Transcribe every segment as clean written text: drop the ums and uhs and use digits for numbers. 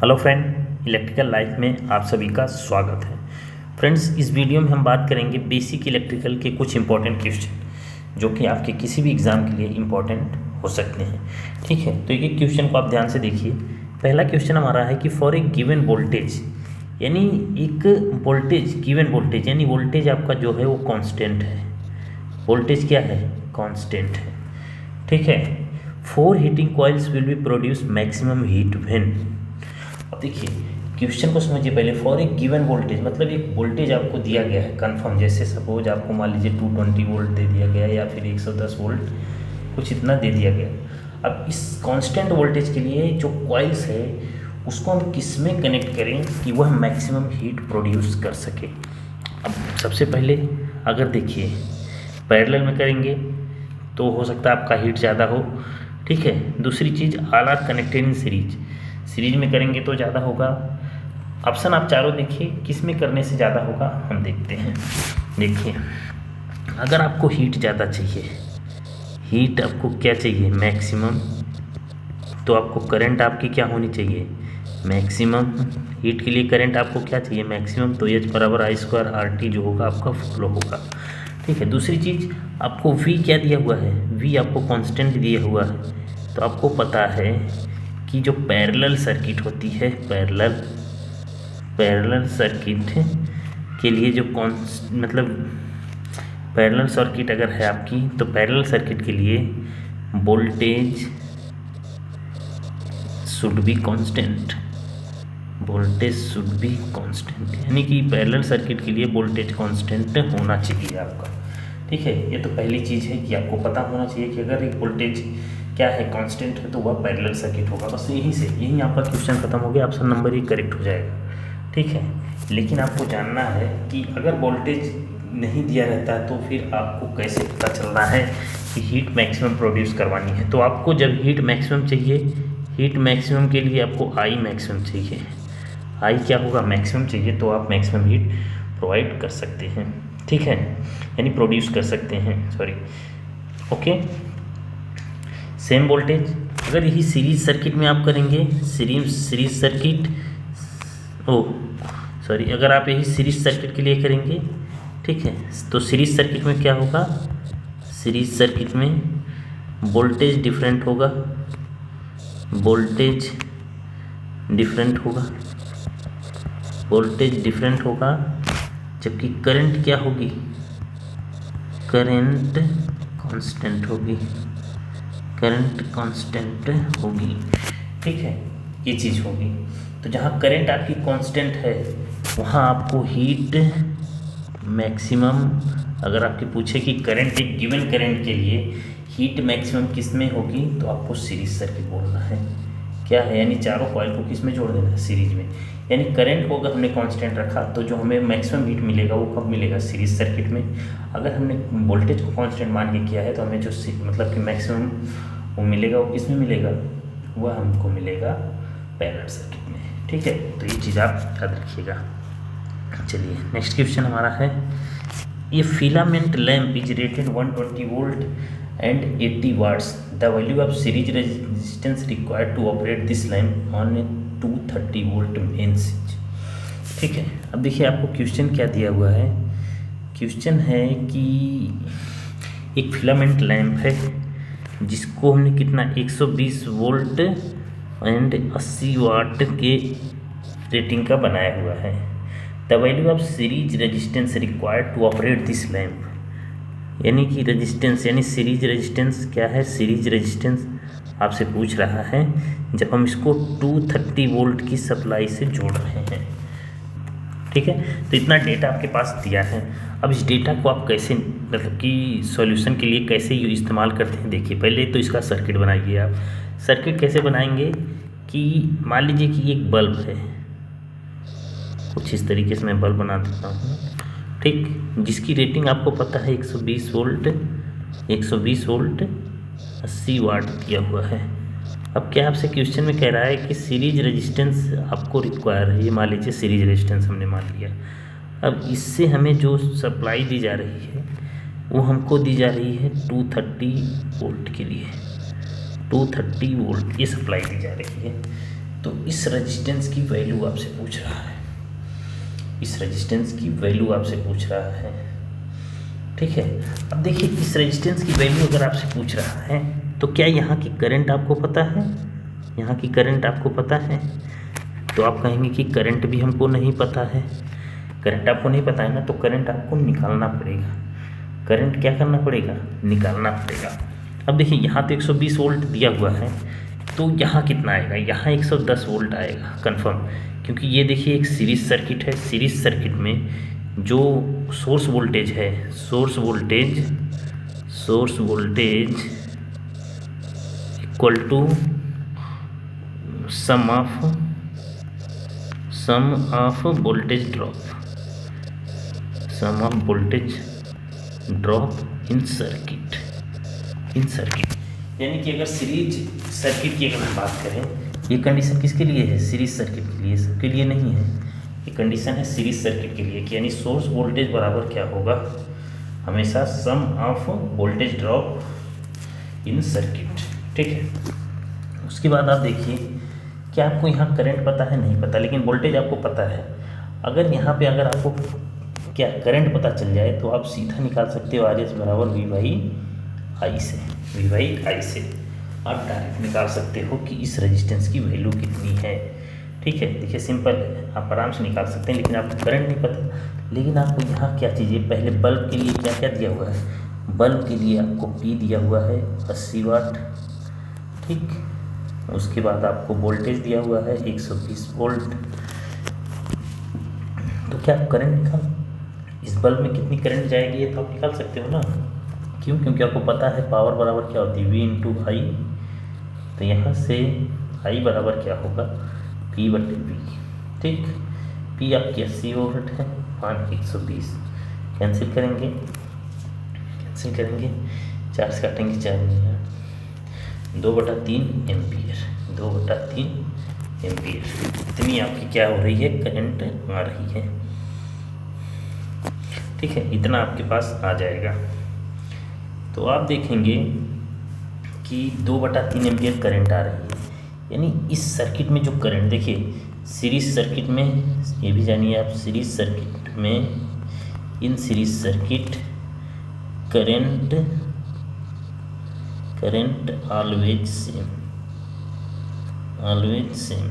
Hello friend, electrical life में आप सभी का स्वागत है। फ्रेंड्स, इस वीडियो में हम बात करेंगे बेसिक इलेक्ट्रिकल के कुछ इंपॉर्टेंट क्वेश्चन जो कि आपके किसी भी एग्ज़ाम के लिए इंपॉर्टेंट हो सकते हैं। ठीक है, तो एक एक क्वेश्चन को आप ध्यान से देखिए। पहला क्वेश्चन हमारा है कि फॉर ए गिवन वोल्टेज, यानी एक वोल्टेज, गिवन वोल्टेज यानी वोल्टेज आपका जो है वो कांस्टेंट है। वोल्टेज क्या है? कांस्टेंट है। ठीक है। 4 heating coils will be produce maximum heat when. अब देखिए क्वेश्चन को समझिए पहले। फॉर ए गिवन वोल्टेज मतलब एक वोल्टेज आपको दिया गया है कंफर्म, जैसे सपोज आपको मान लीजिए 220 वोल्ट दे दिया गया या फिर 110 वोल्ट, कुछ इतना दे दिया गया। अब इस कांस्टेंट वोल्टेज के लिए जो कॉइल्स है उसको हम किस में कनेक्ट करें कि वह मैक्सिमम हीट प्रोड्यूस कर सके। अब सबसे पहले अगर देखिए पैरेलल में करेंगे तो हो सकता है आपका हीट ज़्यादा हो। ठीक है। दूसरी चीज़ all are connected in series, series में करेंगे तो ज़्यादा होगा। ऑप्शन आप चारों देखिए, किस में करने से ज़्यादा होगा हम देखते हैं। देखिए अगर आपको हीट ज़्यादा चाहिए, हीट आपको क्या चाहिए? मैक्सिमम, तो आपको करंट आपकी क्या होनी चाहिए? मैक्सिमम। हीट के लिए करंट आपको क्या चाहिए? मैक्सिमम। तो H बराबर I² RT जो होगा आपका फॉलो होगा। ठीक है। दूसरी चीज़ आपको V क्या दिया हुआ है? V आपको कांस्टेंट दिया हुआ है। तो आपको पता है कि जो पैरेलल सर्किट होती है, पैरेलल सर्किट के लिए जो मतलब पैरेलल सर्किट अगर है आपकी, तो पैरेलल सर्किट के लिए voltage should be constant, voltage should be constant, यानी कि पैरेलल सर्किट के लिए वोल्टेज कांस्टेंट होना चाहिए आपका। ठीक है। ये तो पहली चीज़ है कि आपको पता होना चाहिए कि अगर एक वोल्टेज क्या है, कांस्टेंट है, तो वह पैरेलल सर्किट होगा। बस यहीं आपका क्वेश्चन खत्म हो गया, ऑप्शन नंबर ही करेक्ट हो जाएगा। ठीक है। लेकिन आपको जानना है कि अगर वोल्टेज नहीं दिया रहता है तो फिर आपको कैसे पता चलना है कि हीट मैक्सिमम प्रोड्यूस करवानी है। तो आपको जब हीट मैक्सिमम चाहिए, हीट मैक्सिमम के लिए आपको आई मैक्सिमम चाहिए। आई क्या होगा? मैक्सिमम चाहिए, तो आप मैक्सिमम हीट प्रोवाइड कर सकते हैं। ठीक है, यानी प्रोड्यूस कर सकते हैं, सॉरी। ओके। सेम वोल्टेज अगर यही सीरीज सर्किट में आप करेंगे, सीरीज सर्किट, सॉरी, अगर आप यही सीरीज सर्किट के लिए करेंगे, ठीक है, तो सीरीज सर्किट में क्या होगा? सीरीज सर्किट में वोल्टेज डिफरेंट होगा, वोल्टेज डिफरेंट होगा, वोल्टेज डिफरेंट होगा, जबकि करंट क्या होगी? करंट कांस्टेंट होगी, करंट कांस्टेंट होगी। ठीक है, ये चीज़ होगी। तो जहाँ करंट आपकी कांस्टेंट है वहाँ आपको हीट मैक्सिमम, अगर आपके पूछे कि करंट, एक गिवन करंट के लिए हीट मैक्सिमम किस में होगी, तो आपको सीरीज सर्किट बोलना है। क्या है? यानी चारों कॉइल को किस में जोड़ देना है? सीरीज में। यानी करंट को अगर हमने कांस्टेंट रखा तो जो हमें मैक्सिमम हीट मिलेगा वो कब मिलेगा? सीरीज सर्किट में। अगर हमने वोल्टेज को कांस्टेंट मान के किया है तो हमें जो मतलब कि मैक्सिमम वो मिलेगा, वो किस में मिलेगा? वह हमको मिलेगा पैरेलल सर्किट में। ठीक है, तो ये चीज़ आप याद रखिएगा। चलिए नेक्स्ट क्वेश्चन हमारा है, ये filament lamp is rated 120 volt and 80 watts. The value of series resistance required to operate this lamp on a 230 volt main switch. ठीक है। अब देखिए आपको क्वेश्चन क्या दिया हुआ है। क्वेश्चन है कि एक फिलामेंट लैम्प है जिसको हमने कितना 120 वोल्ट एंड 80 वाट के रेटिंग का बनाया हुआ है। The value of series resistance required to operate this lamp, यानी कि रेजिस्टेंस, यानी सीरीज रेजिस्टेंस क्या है? सीरीज रेजिस्टेंस आपसे पूछ रहा है जब हम इसको 230 वोल्ट की सप्लाई से जोड़ रहे हैं। ठीक है, तो इतना डेटा आपके पास दिया है। अब इस डेटा को आप कैसे, मतलब कि सॉल्यूशन के लिए कैसे इस्तेमाल करते हैं, देखिए पहले तो इसका सर्किट बनाइए आप। सर्किट कैसे बनाएंगे कि मान लीजिए कि एक बल्ब है, कुछ इस तरीके से मैं बल्ब बना देता हूँ। ठीक, जिसकी रेटिंग आपको पता है 120 वोल्ट 80 वाट दिया हुआ है। अब क्या आपसे क्वेश्चन में कह रहा है कि सीरीज रेजिस्टेंस आपको रिक्वायर है, ये मान लीजिए सीरीज रेजिस्टेंस हमने मान लिया। अब इससे हमें जो सप्लाई दी जा रही है वो हमको दी जा रही है 230 वोल्ट के लिए, 230 वोल्ट ये सप्लाई दी जा रही है। तो इस रेजिस्टेंस की वैल्यू आपसे पूछ रहा है, इस रेजिस्टेंस की वैल्यू आपसे पूछ रहा है। ठीक है, अब देखिए इस रेजिस्टेंस की वैल्यू अगर आपसे पूछ रहा है तो क्या यहाँ की करंट आपको पता है, यहाँ की करंट आपको पता है? तो आप कहेंगे कि करंट भी हमको नहीं पता है। करंट आपको नहीं पता है ना, तो करंट आपको निकालना पड़ेगा। करंट क्या करना पड़ेगा? निकालना पड़ेगा। अब देखिए यहाँ तो 120 वोल्ट दिया हुआ है, तो यहाँ कितना आएगा? यहाँ 110 वोल्ट आएगा कंफर्म, क्योंकि ये देखिए एक सीरीज सर्किट है। सीरीज सर्किट में जो सोर्स वोल्टेज है, source voltage equal to sum of voltage drop in circuit. यानी कि अगर सीरीज सर्किट की अगर हम बात करें, ये कंडीशन किसके लिए है? सीरीज सर्किट के लिए, सबके लिए नहीं है। ये कंडीशन है सीरीज सर्किट के लिए कि यानी सोर्स वोल्टेज बराबर क्या होगा? हमेशा sum of voltage drop in circuit. ठीक है, उसके बाद आप देखिए क्या आपको यहाँ करंट पता है? नहीं पता, लेकिन वोल्टेज आपको पता है। अगर यहाँ पे अगर आपको क्या करंट पता चल जाए तो आप सीधा निकाल सकते हो RS बराबर V बाई आई से आप डायरेक्ट निकाल सकते हो कि इस रेजिस्टेंस की वैल्यू कितनी है। ठीक है, देखिए सिंपल है, आप आराम से निकाल सकते हैं, लेकिन आपको करंट नहीं पता। लेकिन आपको यहाँ क्या चीज़ें, पहले बल्ब के लिए क्या क्या दिया हुआ है? बल्ब के लिए आपको P दिया हुआ है 80 वाट। ठीक, उसके बाद आपको वोल्टेज दिया हुआ है 120 वोल्ट। तो क्या आप करंट निकाल, इस बल्ब में कितनी करंट जाएगी ये तो आप निकाल सकते हो ना। क्यों? क्योंकि आपको पता है पावर बराबर क्या होती है? V इंटू आई। तो यहाँ से I बराबर क्या होगा? P बटे V। ठीक, P आपकी 80 वोल्ट है, 120 कैंसिल करेंगे, 4 से काटेंगे 4 नहीं, 2/3 एम्पियर, 2/3 एम्पियर इतनी आपकी क्या हो रही है? करंट आ रही है। ठीक है, इतना आपके पास आ जाएगा। तो आप देखेंगे कि 2/3 एम्पियर करंट आ रही है। यानी इस सर्किट में जो करंट, देखिए सीरीज सर्किट में, ये भी जानिए आप, सीरीज सर्किट में, in series circuit current always same.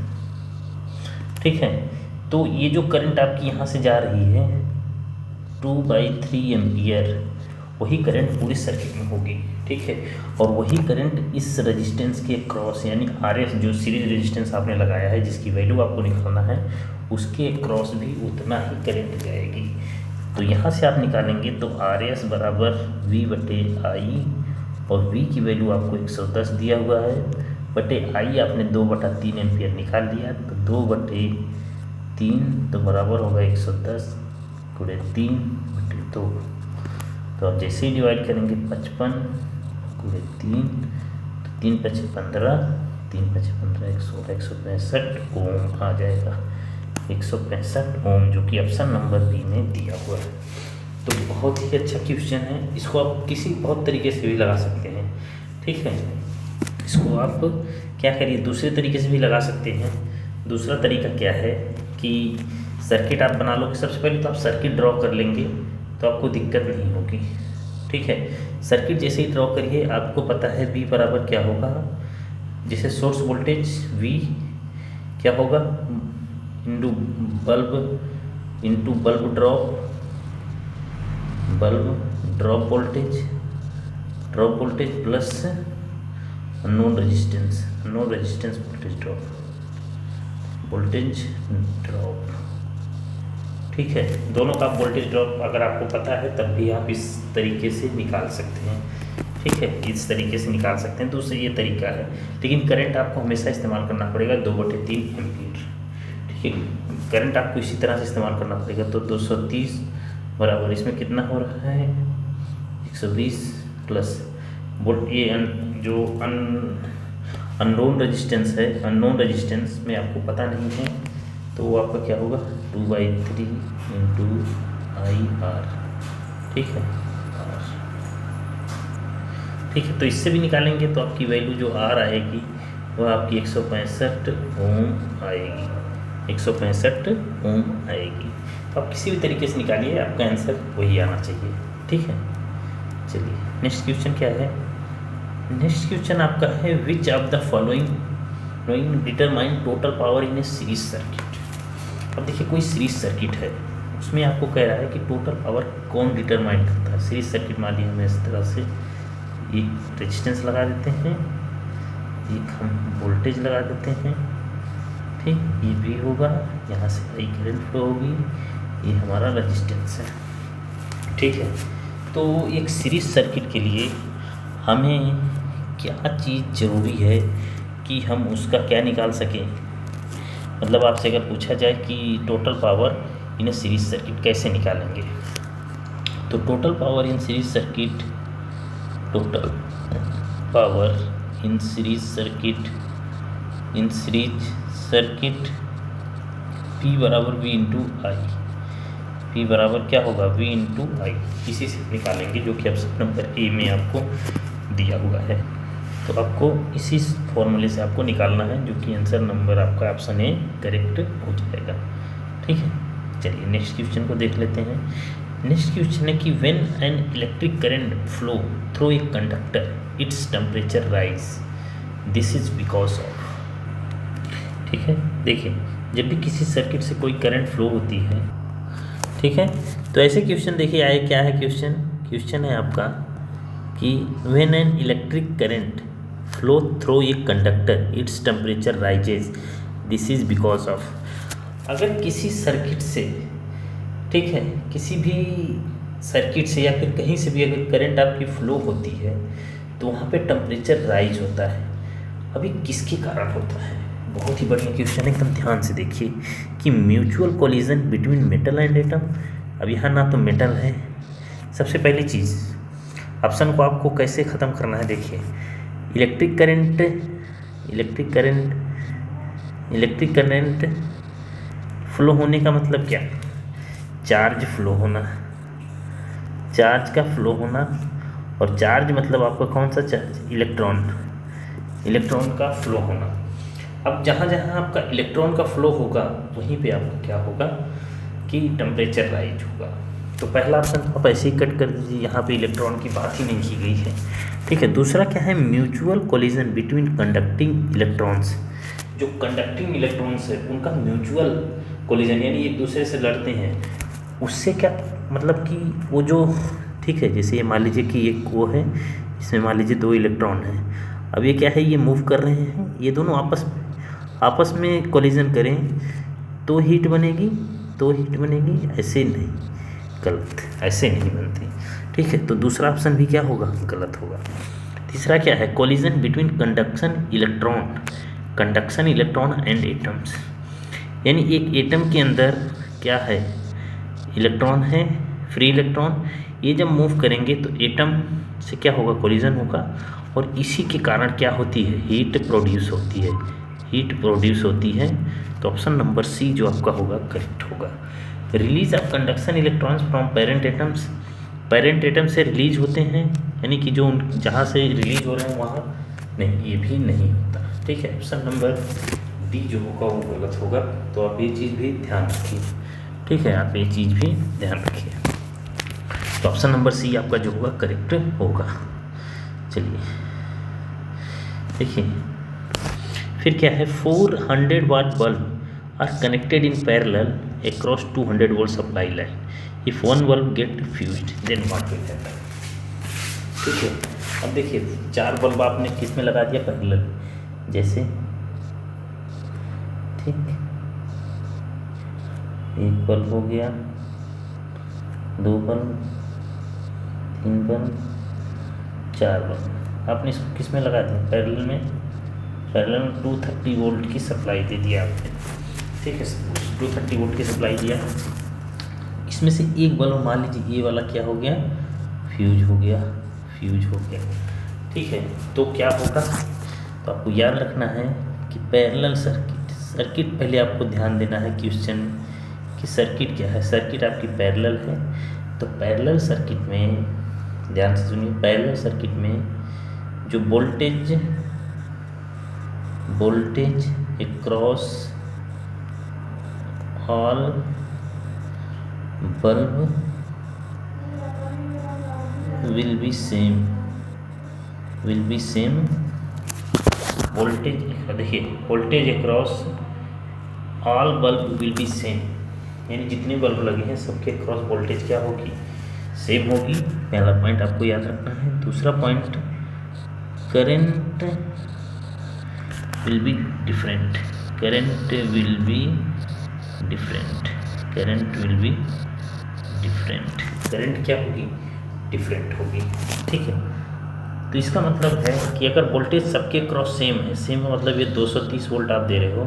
ठीक है, तो ये जो करंट आपकी यहाँ से जा रही है 2/3 एम्पियर, वही करंट पूरे सर्किट में होगी। ठीक है, और वही करंट इस रेजिस्टेंस के क्रॉस, यानी RS जो सीरीज रेजिस्टेंस आपने लगाया है, जिसकी वैल्यू आपको निकालना है, उसके क्रॉस भी उतना ही करंट जाएगी। तो यहाँ से आप निकालेंगे तो RS बराबर V बटे आई, और V की वैल्यू आपको 110 दिया हुआ है, बटे आई आपने 2/3 एम्पियर निकाल लिया, तो 2/3 तो बराबर होगा 110 गुणे 3/2। तो आप जैसे ही डिवाइड करेंगे 55 गुणे 3, तो 3 × 5 = 15, 3 × 5 = 15, 165 ओम आ जाएगा। 165 ओम, जो कि ऑप्शन नंबर बी में दिया हुआ है। तो बहुत ही अच्छा क्वेश्चन है, इसको आप किसी बहुत तरीके से भी लगा सकते हैं। ठीक है, इसको आप क्या करिए, दूसरे तरीके से भी लगा सकते हैं। दूसरा तरीका क्या है कि सर्किट आप बना लो। सबसे पहले तो आप सर्किट ड्रॉ कर लेंगे तो आपको दिक्कत नहीं होगी। ठीक है, सर्किट जैसे ही ड्रॉ करिए, आपको पता है V बराबर क्या होगा, जैसे सोर्स वोल्टेज V क्या होगा, into bulb drop voltage plus unknown resistance voltage drop. ठीक है, दोनों का वोल्टेज ड्रॉप अगर आपको पता है तब भी आप इस तरीके से निकाल सकते हैं। ठीक है, इस तरीके से निकाल सकते हैं। दूसरा ये तरीका है, लेकिन करंट आपको हमेशा इस्तेमाल करना पड़ेगा 2/3 एम्पियर। ठीक है, करंट आपको इसी तरह से इस्तेमाल करना पड़ेगा। तो 230 बराबर इसमें कितना हो रहा है 120 प्लस वोल्ट, ये जो अननोन रेजिस्टेंस है, अननोन रेजिस्टेंस में आपको पता नहीं है, तो वो आपका क्या होगा 2/3 इंटू IR। ठीक है, ठीक है, तो इससे भी निकालेंगे तो आपकी वैल्यू जो R आएगी वह आपकी 165 ओम आएगी, 165 ओम आएगी। तो आप किसी भी तरीके से निकालिए, आपका आंसर वही आना चाहिए। ठीक है, चलिए नेक्स्ट क्वेश्चन क्या है। नेक्स्ट क्वेश्चन आपका है which of the following determine total power in A series circuit. अब देखिए कोई सीरीज सर्किट है, उसमें आपको कह रहा है कि टोटल पावर कौन डिटरमाइन करता है। सीरीज सर्किट मान लीजिए हमें इस तरह से एक रेजिस्टेंस लगा देते हैं, एक हम वोल्टेज लगा देते हैं, ठीक, ये भी होगा, यहाँ से आई करंट फ्लो होगी, ये हमारा रेजिस्टेंस है। ठीक है, तो एक सीरीज सर्किट के लिए हमें क्या चीज़ ज़रूरी है कि हम उसका क्या निकाल सकें। मतलब आपसे अगर पूछा जाए कि total power in A series circuit कैसे निकालेंगे, तो total power in series circuit, total power in series circuit P बराबर V इंटू आई, P बराबर क्या होगा V इंटू आई, इसी से निकालेंगे जो कि ऑप्शन नंबर ए में आपको दिया हुआ है। तो आपको इसी फॉर्मूले से आपको निकालना है, जो कि आंसर नंबर आपका ऑप्शन ए करेक्ट हो जाएगा। ठीक है, चलिए नेक्स्ट क्वेश्चन को देख लेते हैं। नेक्स्ट क्वेश्चन है कि when an electric current flow through a conductor its temperature rise, this is because of. ठीक है, देखिए जब भी किसी सर्किट से कोई करंट फ्लो होती है, ठीक है, तो ऐसे क्वेश्चन देखिए आए, क्या है क्वेश्चन है आपका कि when an electric current flow through a conductor its temperature rises, this is because of. अगर किसी सर्किट से, ठीक है, किसी भी सर्किट से या फिर कहीं से भी अगर करंट आपकी फ्लो होती है तो वहाँ पे टेम्परेचर राइज होता है। अभी किसके कारण होता है, बहुत ही बढ़िया क्वेश्चन है, एकदम ध्यान से देखिए कि mutual collision between metal and atom. अब यहाँ ना तो मेटल है। सबसे पहली चीज़, ऑप्शन को आपको कैसे ख़त्म करना है, देखिए इलेक्ट्रिक करंट फ्लो होने का मतलब क्या, चार्ज फ्लो होना, चार्ज का फ्लो होना, और चार्ज मतलब आपका कौन सा चार्ज, इलेक्ट्रॉन का फ्लो होना। अब जहाँ जहाँ आपका इलेक्ट्रॉन का फ्लो होगा वहीं पे आपका क्या होगा कि टेम्परेचर राइज होगा। तो पहला ऑप्शन आप ऐसे ही कट कर दीजिए, यहाँ पे इलेक्ट्रॉन की बात ही नहीं की गई है। ठीक है, दूसरा क्या है, mutual collision between conducting electrons. जो कंडक्टिंग इलेक्ट्रॉन्स है उनका म्यूचुअल कोलिजन यानी एक दूसरे से लड़ते हैं, उससे क्या मतलब कि वो जो, ठीक है, जैसे ये मान लीजिए कि एक वो है, इसमें मान लीजिए दो इलेक्ट्रॉन है। अब ये क्या है, ये मूव कर रहे हैं, ये दोनों आपस में कोलिजन करें तो हीट बनेगी, ऐसे नहीं, गलत, ऐसे नहीं बनती। ठीक है, तो दूसरा ऑप्शन भी क्या होगा, गलत होगा। तीसरा क्या है, collision between conduction electron and atoms, यानी एक एटम के अंदर क्या है, इलेक्ट्रॉन है, फ्री इलेक्ट्रॉन, ये जब मूव करेंगे तो एटम से क्या होगा, कोलिजन होगा, और इसी के कारण क्या होती है, हीट प्रोड्यूस होती है। तो ऑप्शन नंबर सी जो आपका होगा करेक्ट होगा। Release of conduction electrons from parent atom से रिलीज होते हैं, यानी कि जो जहाँ से रिलीज हो रहे हैं वहाँ नहीं, ये भी नहीं होता। ठीक है, ऑप्शन नंबर डी जो होगा वो गलत होगा। तो आप ये चीज़ भी ध्यान रखिए। ठीक है, आप ये चीज़ भी ध्यान रखिए। तो ऑप्शन नंबर सी आपका जो होगा करेक्ट होगा। चलिए देखिए फिर क्या है, 400 watt bulb are connected in parallel across 200 volt supply line, if one bulb get fused then what will happen. ठीक है, अब देखिए 4 बल्ब आपने किस में लगा दिया, पैरेलल, जैसे, ठीक, एक बल्ब हो गया, 2 बल्ब, 3 बल्ब, 4 बल्ब आपने इसको किस में लगा दिया, पैरेलल में 230 वोल्ट की सप्लाई दे दिया आपने। ठीक है, 230 वोल्ट की सप्लाई दिया, इसमें से एक बल्ब मान लीजिए ये वाला क्या हो गया, फ्यूज हो गया। ठीक है, तो क्या होगा, तो आपको याद रखना है कि पैरेलल सर्किट पहले आपको ध्यान देना है क्वेश्चन कि सर्किट क्या है, सर्किट आपकी पैरेलल है। तो पैरेलल सर्किट में ध्यान से सुनिए, पैरेलल सर्किट में जो voltage voltage across all bulb will be same voltage, देखिए voltage across all bulb will be same, यानी जितने बल्ब लगे हैं सबके अक्रॉस वोल्टेज क्या होगी, सेम होगी। पहला पॉइंट आपको याद रखना है। दूसरा point, current will be different, current will be different, current will be different, current क्या होगी, डिफरेंट होगी। ठीक है, तो इसका मतलब है कि अगर वोल्टेज सबके क्रॉस सेम है, सेम का मतलब ये 230 वोल्ट आप दे रहे हो,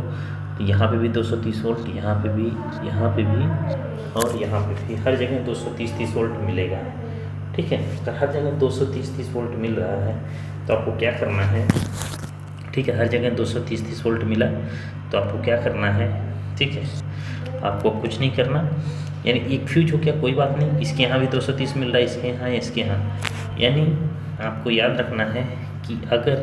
तो यहाँ पे भी 230 वोल्ट, यहाँ पे भी, यहाँ पे भी और यहाँ पे भी, हर जगह 230 वोल्ट मिलेगा। ठीक है, तो हर जगह 230 वोल्ट मिल रहा है, तो आपको क्या करना है, ठीक है, हर जगह 230 वोल्ट मिला तो आपको क्या करना है, ठीक है, आपको कुछ नहीं करना, यानी एक फ्यूज हो गया, कोई बात नहीं, इसके यहाँ भी 230 मिल रहा है, इसके यहाँ, इसके यहाँ, यानी आपको याद रखना है कि अगर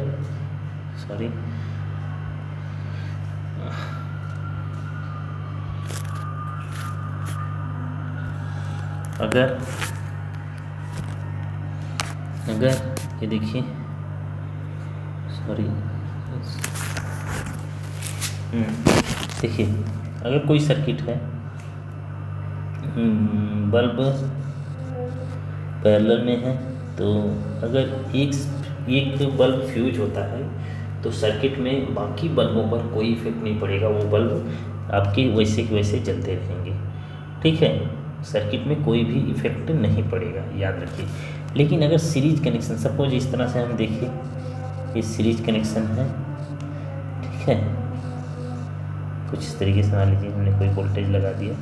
अगर ये देखिए, देखिए अगर कोई सर्किट है, बल्ब पैरेलल में है, तो अगर एक बल्ब फ्यूज होता है तो सर्किट में बाकी बल्बों पर कोई इफेक्ट नहीं पड़ेगा, वो बल्ब आपके वैसे के वैसे जलते रहेंगे। ठीक है, सर्किट में कोई भी इफेक्ट नहीं पड़ेगा, याद रखिए। लेकिन अगर सीरीज कनेक्शन, सपोज इस तरह से हम देखिए, ये सीरीज कनेक्शन है, ठीक है, कुछ इस तरीके से मान लीजिए हमने कोई वोल्टेज लगा दिया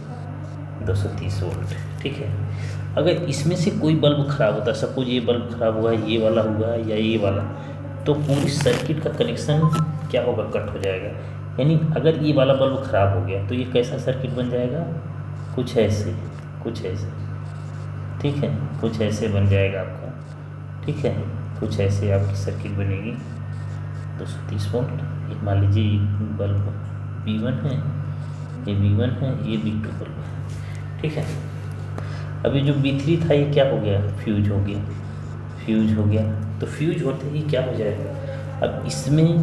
230 वोल्ट। ठीक है, अगर इसमें से कोई बल्ब खराब होता है, सपोज ये बल्ब खराब हुआ, ये वाला हुआ या ये वाला, तो पूरी सर्किट का कनेक्शन क्या होगा, कट हो जाएगा। यानी अगर ये वाला बल्ब खराब हो गया तो ये कैसा सर्किट बन जाएगा, कुछ ऐसे, ठीक है, कुछ ऐसे बन जाएगा आपका। ठीक है, कुछ ऐसे आपकी सर्किट बनेगी 230 वोल्ट। एक मान लीजिए ये बल्ब B1 है, ये B1 है, ये B2 बल्ब है। ठीक है, अभी जो B3 था ये क्या हो गया, फ्यूज हो गया। तो फ्यूज होते ही क्या हो जाएगा, अब इसमें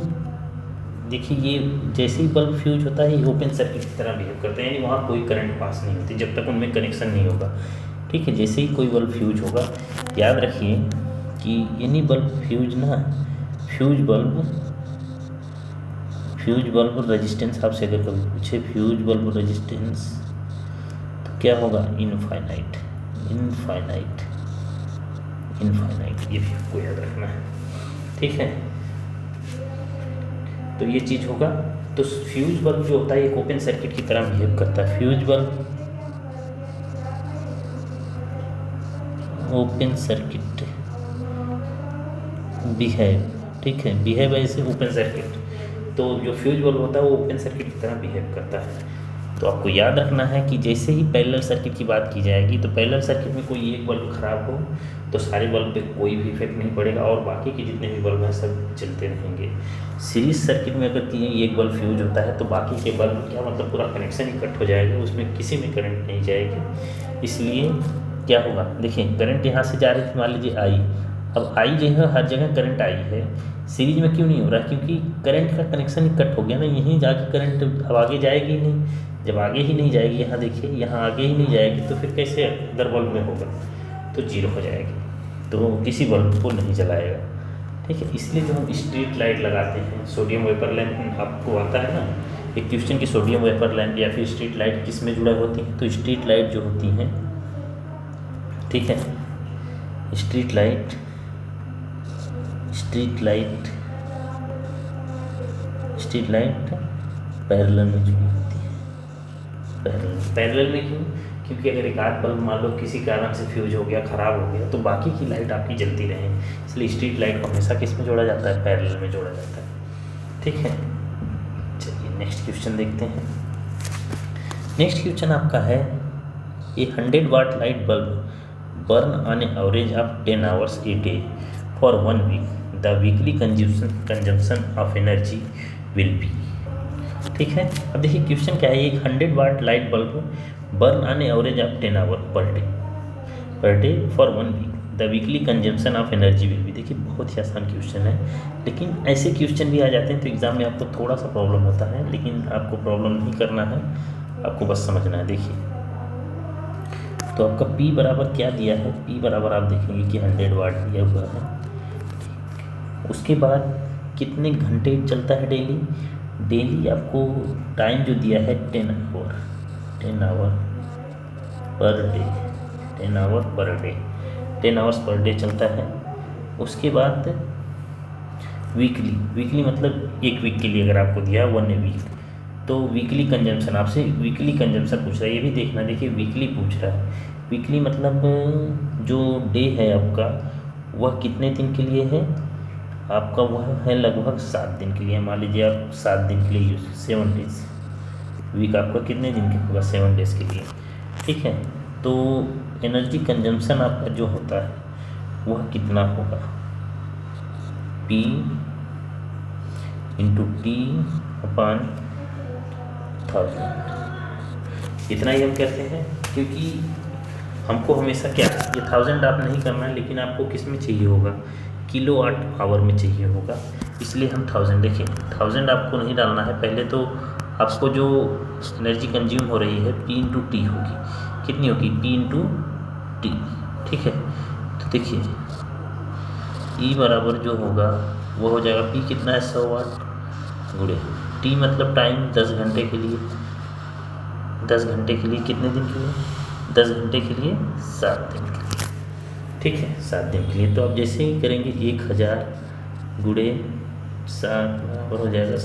देखिए, ये जैसे ही बल्ब फ्यूज होता है ये ओपन सर्किट की तरह बिहेव करते हैं, यानी वहाँ कोई करंट पास नहीं होती जब तक उनमें कनेक्शन नहीं होगा। ठीक है, जैसे ही कोई बल्ब फ्यूज होगा, याद रखिए कि यानी बल्ब फ्यूज बल्ब रेजिस्टेंस आपसे अगर कभी पूछे, फ्यूज बल्ब रेजिस्टेंस तो क्या होगा, इनफाइनाइट, ये भी आपको याद रखना है। ठीक है, तो ये चीज़ होगा। तो फ्यूज बल्ब जो होता है एक ओपन सर्किट की तरह बिहेव करता है, fuse bulb open circuit behave, ठीक है, बिहेव ऐसे ओपन सर्किट, तो जो फ्यूज बल्ब होता है वो ओपन सर्किट की तरह बिहेव करता है। तो आपको याद रखना है कि जैसे ही पैरेलल सर्किट की बात की जाएगी, तो पैरेलल सर्किट में कोई एक बल्ब खराब हो तो सारे बल्ब पे कोई भी इफेक्ट नहीं पड़ेगा और बाकी के जितने भी बल्ब हैं सब चलते रहेंगे। सीरीज सर्किट में अगर एक बल्ब फ्यूज होता है तो बाकी के बल्ब क्या मतलब पूरा कनेक्शन ही कट हो जाएगा, उसमें किसी में करंट नहीं जाएगी। इसलिए क्या होगा, देखिए करंट यहाँ से जा रही थी, मान लीजिए आई, अब आई जो है हर जगह करंट आई है, सीरीज में क्यों नहीं हो रहा, क्योंकि करंट का कनेक्शन ही कट हो गया ना, यहीं जाके करंट अब आगे जाएगी नहीं। जब आगे ही नहीं जाएगी, यहाँ देखिए यहाँ आगे ही नहीं जाएगी, तो फिर कैसे अदर बल्ब में होगा, तो जीरो हो जाएगी, तो किसी बल्ब को नहीं जलाएगा। ठीक है, इसलिए जो हम स्ट्रीट लाइट लगाते हैं, सोडियम वेपर लैंप आपको आता है ना, एक क्वेश्चन की सोडियम वेपर लैंप या फिर स्ट्रीट लाइट किस में जुड़ा होती है, तो स्ट्रीट लाइट जो होती हैं, ठीक है, स्ट्रीट लाइट पैरेलल में जुड़ी होती है। पैरेलल में क्यों, क्योंकि अगर एक आध बल्ब मान लो किसी कारण से फ्यूज हो गया, ख़राब हो गया, तो बाकी की लाइट आपकी जलती रहे, इसलिए स्ट्रीट लाइट को हमेशा किस में जोड़ा जाता है, पैरेलल में जोड़ा जाता है। ठीक है, चलिए नेक्स्ट क्वेश्चन देखते हैं। नेक्स्ट क्वेश्चन आपका है, a 100 watt light bulb burn on average of 10 hours a day for 1 week, the weekly consumption of energy will be. ठीक है, अब देखिए क्वेश्चन क्या है, एक 100 watt light bulb burn on average of 10 hour per day for 1 week, the weekly consumption of energy will be. देखिए बहुत ही आसान क्वेश्चन है, लेकिन ऐसे क्वेश्चन भी आ जाते हैं तो एग्जाम में आपको थोड़ा सा प्रॉब्लम होता है, लेकिन आपको प्रॉब्लम नहीं करना है, आपको बस समझना है। देखिए तो आपका P बराबर क्या दिया है, P बराबर आप देखेंगे कि 100 वाट दिया हुआ है। उसके बाद कितने घंटे चलता है डेली, डेली आपको टाइम जो दिया है 10 hour per day, 10 hours per day चलता है। उसके बाद वीकली मतलब एक वीक के लिए अगर आपको दिया है 1 वीक, तो वीकली कंजम्पशन, आपसे वीकली कंजम्पशन पूछ रहा है, ये भी देखना। देखिए वीकली पूछ रहा है, वीकली मतलब जो डे है आपका वह कितने दिन के लिए है, आपका वह है लगभग 7 दिन के लिए। मान लीजिए आप 7 दिन के लिए 7 डेज, वीक आपका कितने दिन के होगा, 7 डेज के लिए। ठीक है, तो एनर्जी कंजम्पशन आपका जो होता है वह कितना होगा, P इंटू टी अपान 1000। इतना ही हम कहते हैं, क्योंकि हमको हमेशा क्या ये 1000 आप नहीं करना है, लेकिन आपको किस में चाहिए होगा, किलो वाट आवर में चाहिए होगा, इसलिए हम 1000। देखिए 1000 आपको नहीं डालना है, पहले तो आपको जो एनर्जी कंज्यूम हो रही है P इंटू टी होगी, कितनी होगी, P इंटू टी। ठीक है, तो देखिए E बराबर जो होगा वो हो जाएगा, P कितना है 100 वाट गुणे टी मतलब टाइम 10 घंटे के लिए, 10 घंटे के लिए कितने दिन के लिए, 10 घंटे के लिए 7 दिन के लिए। ठीक है, 7 दिन के लिए। तो आप जैसे ही करेंगे 1000 गुणे 7 बराबर हो जाएगा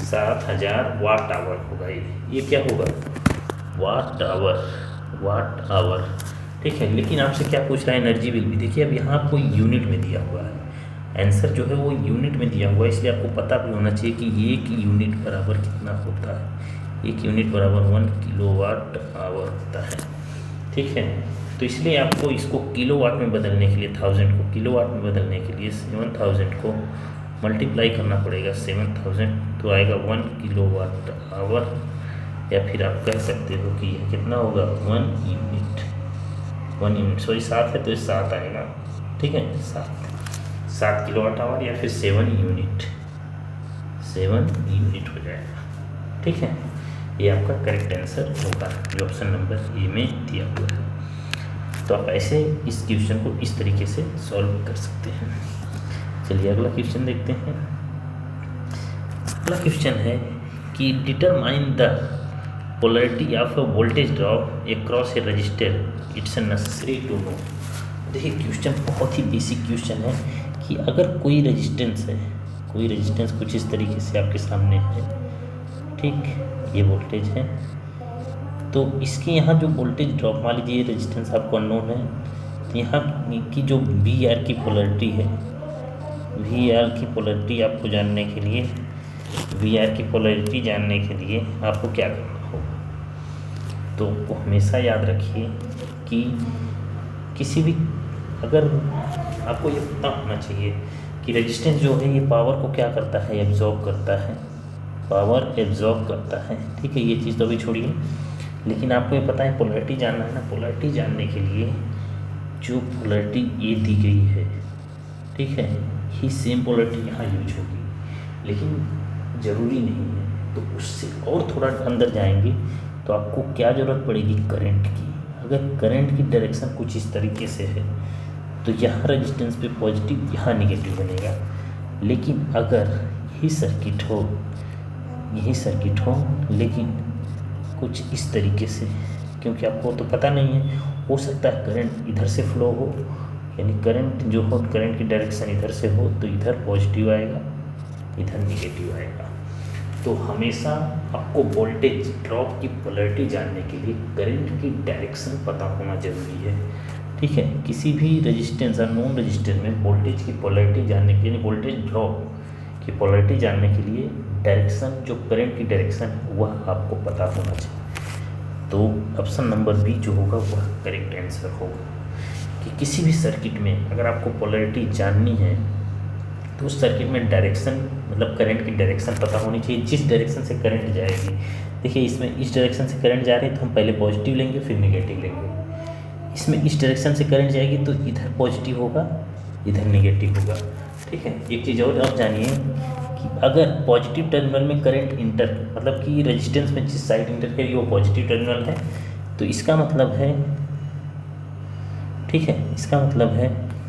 7000 वाट आवर होगा। ये क्या होगा, वाट आवर। ठीक है, लेकिन आपसे क्या पूछ रहा है, एनर्जी बिल भी। देखिए अब यहाँ आपको यूनिट में दिया हुआ है, आंसर जो है वो यूनिट में दिया हुआ है, इसलिए आपको पता भी होना चाहिए कि 1 यूनिट बराबर कितना होता है। 1 यूनिट बराबर 1 किलोवाट आवर होता है। ठीक है, तो इसलिए आपको इसको किलोवाट में बदलने के लिए, 1000 को किलोवाट में बदलने के लिए 7000 को मल्टीप्लाई करना पड़ेगा 7000, तो आएगा 1 किलोवाट आवर, या फिर आप कह सकते हो कि यह कितना होगा, 1 यूनिट। सॉरी 7 है तो ये 7 आएगा। ठीक है, 7 किलोवाट आवर या फिर 7 यूनिट हो जाएगा। ठीक है, ये आपका करेक्ट आंसर होगा जो ऑप्शन नंबर ए में दिया हुआ है। तो आप ऐसे इस क्वेश्चन को इस तरीके से सॉल्व कर सकते हैं। चलिए अगला क्वेश्चन देखते हैं। अगला क्वेश्चन है कि determine the polarity of a voltage drop across a resistor, it's necessary to know. देखिए क्वेश्चन बहुत ही बेसिक क्वेश्चन है कि अगर कोई रेजिस्टेंस है, कोई रेजिस्टेंस कुछ इस तरीके से आपके सामने है, ठीक, ये वोल्टेज है, तो इसके यहाँ जो वोल्टेज ड्रॉप, मान लीजिए रेजिस्टेंस आपको अननोन है, तो यहाँ की जो वी आर की पोलैरिटी है, वी आर की पोलैरिटी आपको जानने के लिए, वी आर की पोलैरिटी जानने के लिए आपको क्या करना होगा, तो हमेशा याद रखिए कि किसी भी, अगर आपको ये पता होना चाहिए कि रेजिस्टेंस जो है ये पावर को क्या करता है, एब्जॉर्ब करता है, पावर एब्जॉर्ब करता है। ठीक है, ये चीज़ तो अभी छोड़िए, लेकिन आपको ये पता है पोलैरिटी जानना है ना। पोलैरिटी जानने के लिए जो पोलैरिटी ये दी गई है, ठीक है, ही सेम पोलैरिटी यहाँ यूज होगी, लेकिन ज़रूरी नहीं है। तो उससे और थोड़ा अंदर जाएंगे तो आपको क्या ज़रूरत पड़ेगी, करंट की। अगर करंट की डायरेक्शन कुछ इस तरीके से है तो यहाँ रेजिस्टेंस पे पॉजिटिव, यहाँ निगेटिव बनेगा। लेकिन अगर यही सर्किट हो लेकिन कुछ इस तरीके से, क्योंकि आपको तो पता नहीं है, हो सकता है करंट इधर से फ्लो हो, यानी करंट जो हो, करंट की डायरेक्शन इधर से हो तो इधर पॉजिटिव आएगा, इधर निगेटिव आएगा। तो हमेशा आपको वोल्टेज ड्रॉप की पोलैरिटी जानने के लिए करंट की डायरेक्शन पता होना जरूरी है। ठीक है, किसी भी रेजिस्टेंस और नॉन रेजिस्टेंस में वोल्टेज की पोलैरिटी जानने के लिए, वोल्टेज ड्रॉप की पोलैरिटी जानने के लिए डायरेक्शन, जो करंट की डायरेक्शन है वह आपको पता होना चाहिए। तो ऑप्शन नंबर बी जो होगा वह करेक्ट आंसर होगा कि किसी भी सर्किट में अगर आपको पोलैरिटी जाननी है तो उस सर्किट में डायरेक्शन मतलब करंट की डायरेक्शन पता होनी चाहिए, जिस डायरेक्शन से करंट जाएगी। देखिए इसमें इस डायरेक्शन से करंट जा रही है तो हम पहले पॉजिटिव लेंगे फिर नेगेटिव लेंगे। इसमें इस डायरेक्शन से करंट जाएगी तो इधर पॉजिटिव होगा इधर नेगेटिव होगा। ठीक है, एक चीज़ और आप जानिए कि अगर पॉजिटिव टर्मिनल में करंट इंटर मतलब कि रेजिस्टेंस में जिस साइड इंटर करेगी वो पॉजिटिव टर्मिनल है, तो इसका मतलब है, ठीक है, इसका मतलब है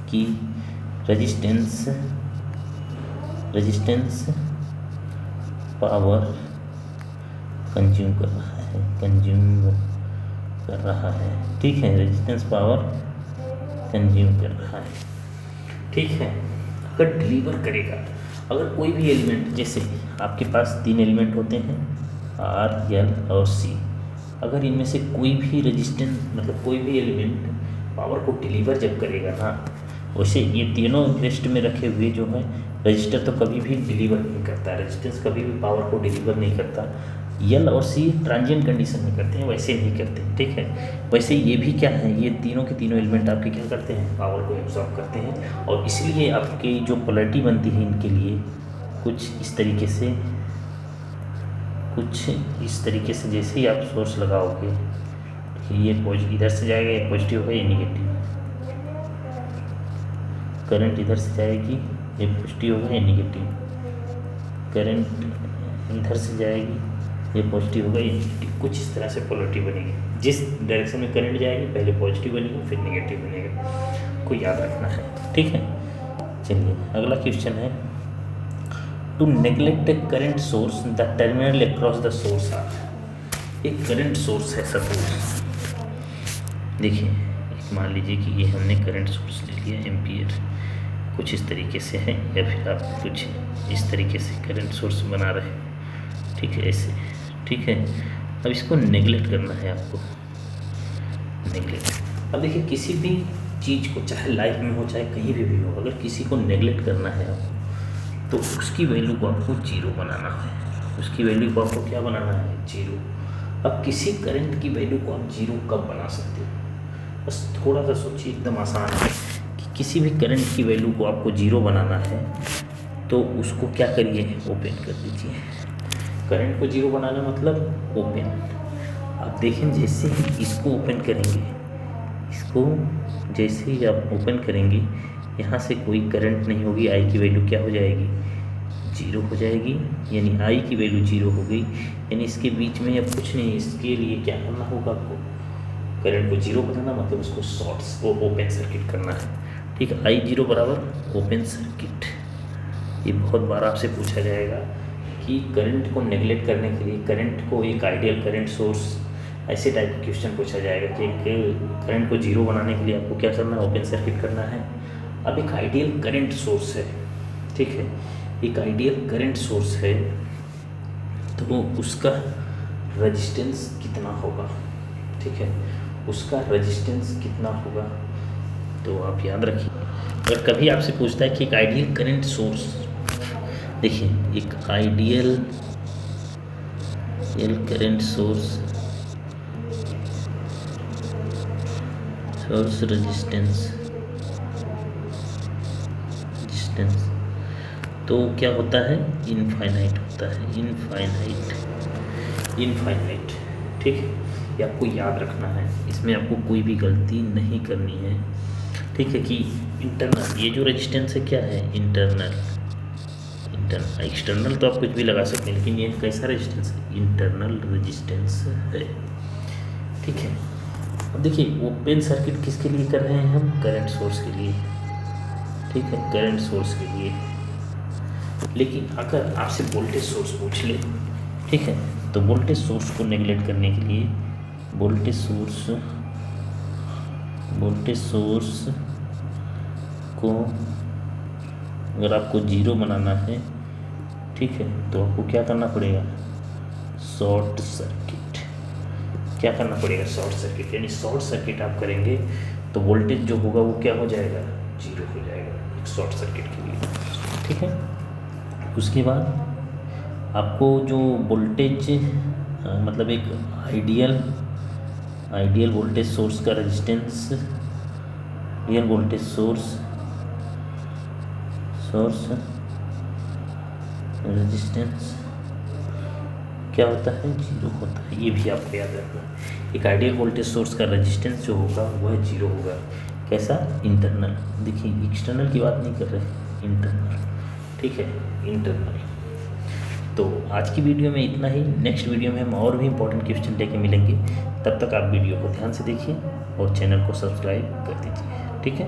कि रेजिस्टेंस पावर कंज्यूम कर रहा है, ठीक है, रेजिस्टेंस पावर कंज्यूम कर रहा है। ठीक है, अगर डिलीवर करेगा, अगर कोई भी एलिमेंट, जैसे आपके पास 3 एलिमेंट होते हैं R, L और C, अगर इनमें से कोई भी रेजिस्टेंस मतलब कोई भी एलिमेंट पावर को डिलीवर जब करेगा ना, वैसे ये तीनों लिस्ट में रखे हुए जो है रजिस्टर तो कभी भी डिलीवर नहीं करता, रेजिस्टेंस कभी भी पावर को डिलीवर नहीं करता। L और C ट्रांजिएंट कंडीशन में करते हैं, वैसे नहीं करते हैं। ठीक है, वैसे ये भी क्या है, ये तीनों के तीनों एलिमेंट आपके क्या करते हैं, पावर को एब्जॉर्ब करते हैं, और इसलिए आपकी जो पोलैरिटी बनती है इनके लिए कुछ इस तरीके से, जैसे ही आप सोर्स लगाओगे ये इधर से जाएगा, ये पॉजिटिव होगा, ये नेगेटिव, करंट इधर से जाएगी, ये पॉजिटिव होगा, ये नेगेटिव, करंट इधर से जाएगी, ये पॉजिटिव होगा, ये नेगेटिव, कुछ इस तरह से पोलैरिटी बनेगी। जिस डायरेक्शन में करंट जाएगी पहले पॉजिटिव बनेगा फिर नेगेटिव बनेगा, को याद रखना है। ठीक है, चलिए अगला क्वेश्चन है, to neglect a current source the terminal across the source are. एक करंट सोर्स है सपोज, देखिए मान लीजिए कि ये हमने करंट सोर्स ले लिया एम्पियर, कुछ इस तरीके से है, या फिर आप कुछ इस तरीके से करंट सोर्स बना रहे हैं। ठीक है, ऐसे, ठीक है, अब इसको नेग्लेक्ट करना है आपको, नेग्लेक्ट। अब देखिए किसी भी चीज़ को, चाहे लाइफ में हो चाहे कहीं भी हो, अगर किसी को नेग्लेक्ट करना है आपको तो उसकी वैल्यू को आपको 0 बनाना है, उसकी वैल्यू को आपको क्या बनाना है, 0। अब किसी करंट की वैल्यू को आप 0 कब बना सकते हो, बस थोड़ा सा सोचिए, एकदम आसान है कि किसी भी करंट की वैल्यू को आपको 0 बनाना है तो उसको क्या करिए, ओपन कर दीजिए। करंट को 0 बनाना मतलब ओपन। आप देखें जैसे ही इसको ओपन करेंगे, इसको जैसे ही आप ओपन करेंगे यहाँ से कोई करंट नहीं होगी, आई की वैल्यू क्या हो जाएगी, 0 हो जाएगी, यानी आई की वैल्यू 0 हो गई, यानी इसके बीच में अब कुछ नहीं। इसके लिए क्या करना होगा आपको, करंट को 0 बनाना मतलब उसको शॉर्ट्स को ओपन सर्किट करना है। ठीक है, आई 0 बराबर ओपन सर्किट। ये बहुत बार आपसे पूछा जाएगा कि करंट को नेगलेक्ट करने के लिए, करंट को एक आइडियल करंट सोर्स, ऐसे टाइप का क्वेश्चन पूछा जाएगा कि करंट को 0 बनाने के लिए आपको क्या करना है, ओपन सर्किट करना है। अब एक आइडियल करंट सोर्स है, ठीक है, एक आइडियल करंट सोर्स है तो उसका रेजिस्टेंस कितना होगा, ठीक है, उसका रेजिस्टेंस कितना होगा, तो आप याद रखिए। अगर कभी आपसे पूछता है कि एक आइडियल करंट सोर्स, देखिए एक आइडियल करंट सोर्स रेजिस्टेंस तो क्या होता है, इनफाइनाइट होता है, इनफाइनाइट। ठीक है, ये आपको याद रखना है, इसमें आपको कोई भी गलती नहीं करनी है। ठीक है, कि इंटरनल, ये जो रेजिस्टेंस है क्या है, इंटरनल, एक्सटर्नल तो आप कुछ भी लगा सकते हैं, लेकिन ये कैसा रेजिस्टेंस है, इंटरनल रेजिस्टेंस है। ठीक है, अब देखिए ओपन सर्किट किसके लिए कर रहे हैं हम, करंट सोर्स के लिए। ठीक है, करंट सोर्स के लिए। लेकिन अगर आपसे वोल्टेज सोर्स पूछ ले, ठीक है, तो वोल्टेज सोर्स को नेगलेक्ट करने के लिए वोल्टेज सोर्स को अगर आपको 0 बनाना है, ठीक है, तो आपको क्या करना पड़ेगा, शॉर्ट सर्किट। क्या करना पड़ेगा, शॉर्ट सर्किट, यानी शॉर्ट सर्किट आप करेंगे तो वोल्टेज जो होगा वो क्या हो जाएगा, 0 हो जाएगा एक शॉर्ट सर्किट के लिए। ठीक है, उसके बाद आपको जो वोल्टेज मतलब एक आइडियल वोल्टेज सोर्स का resistance, real voltage source resistance क्या होता है, जीरो होता है, ये भी आपको याद रखना है। एक आइडियल वोल्टेज सोर्स का रेजिस्टेंस जो होगा वह जीरो होगा। कैसा, इंटरनल, देखिए एक्सटर्नल की बात नहीं कर रहे, इंटरनल, ठीक है, इंटरनल। तो आज की वीडियो में इतना ही। नेक्स्ट वीडियो में हम और भी इंपॉर्टेंट क्वेश्चन लेके मिलेंगे। तब तक आप वीडियो को ध्यान से देखिए और चैनल को सब्सक्राइब कर दीजिए, ठीक है।